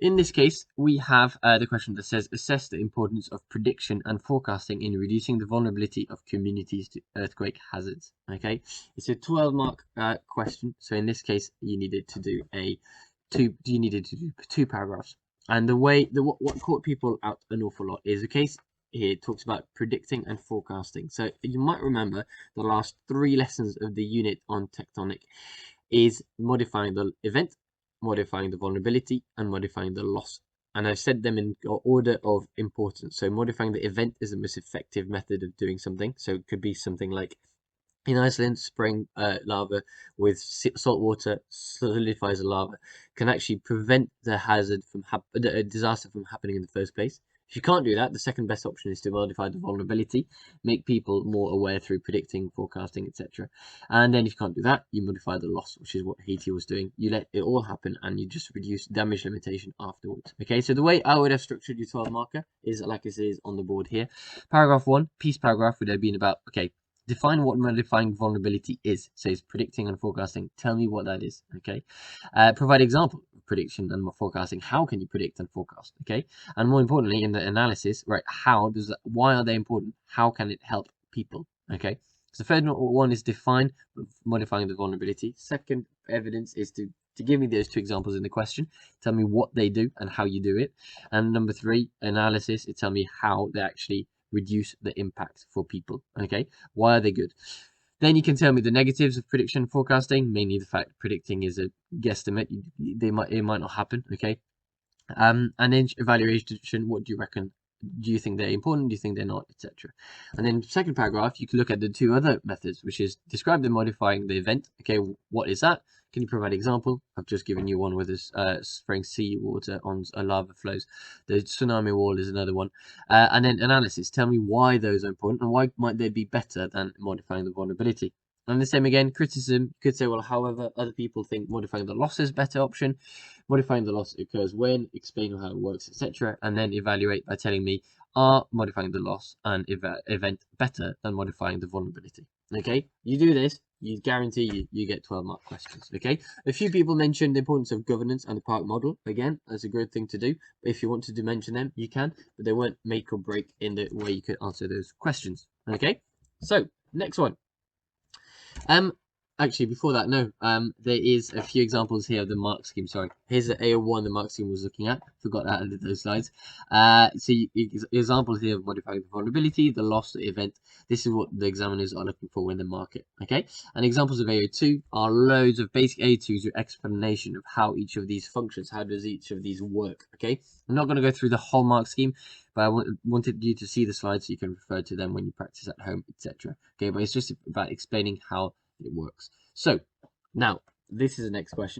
in this case, we have the question that says, assess the importance of prediction and forecasting in reducing the vulnerability of communities to earthquake hazards. Okay, it's a 12-mark question. So in this case, you needed to do two paragraphs. And what caught people out an awful lot is the case here talks about predicting and forecasting. So you might remember the last 3 lessons of the unit on tectonic is modifying the event, modifying the vulnerability, and modifying the loss. And I've said them in order of importance. So modifying the event is the most effective method of doing something. So it could be something like in Iceland, spraying lava with salt water solidifies the lava, can actually prevent the hazard from a disaster from happening in the first place. If you can't do that, the second best option is to modify the vulnerability, make people more aware through predicting, forecasting, etc. And then if you can't do that, you modify the loss, which is what Haiti was doing. You let it all happen and you just reduce damage limitation afterwards. Okay, so the way I would have structured your 12 marker is like it is on the board here. Paragraph 1, piece paragraph would have been about, okay, define what modifying vulnerability is. So it's predicting and forecasting. Tell me what that is. Okay. Provide example of prediction and forecasting. How can you predict and forecast? Okay. And more importantly, in the analysis, right? Why are they important? How can it help people? Okay. So the third one is define modifying the vulnerability. Second evidence is to give me those 2 examples in the question. Tell me what they do and how you do it. And number 3, analysis. It tell me how they actually reduce the impact for people. Okay, why are they good? Then you can tell me the negatives of prediction and forecasting, mainly the fact predicting is a guesstimate. It might not happen. Okay, and then evaluation. What do you reckon? Do you think they're important? Do you think they're not, etc.? And then second paragraph, you can look at the 2 other methods, which is describe the modifying the event. Okay, what is that? Can you provide an example? I've just given you one with this spraying seawater on lava flows. The tsunami wall is another one. And then analysis. Tell me why those are important and why might they be better than modifying the vulnerability. And the same again, criticism. You could say, well, however, other people think modifying the loss is a better option. Modifying the loss occurs when, explain how it works, etc. And then evaluate by telling me, are modifying the loss and event better than modifying the vulnerability? Okay, you do this, you guarantee you get 12-mark questions. Okay, a few people mentioned the importance of governance and the park model. Again, that's a good thing to do. If you want to mention them, you can, but they won't make or break in the way you could answer those questions. Okay, so next one. Actually, before that, no, there is a few examples here of the mark scheme. Sorry, here's the AO1 the mark scheme was looking at. Forgot that under those slides. So examples here of modifying the vulnerability, the loss, the event. This is what the examiners are looking for in the market. Okay, and examples of AO2 are loads of basic AO2s with explanation of how each of these functions, how does each of these work. Okay, I'm not going to go through the whole mark scheme, but I wanted you to see the slides so you can refer to them when you practice at home, etc. Okay, but it's just about explaining how it works. So now this is the next question.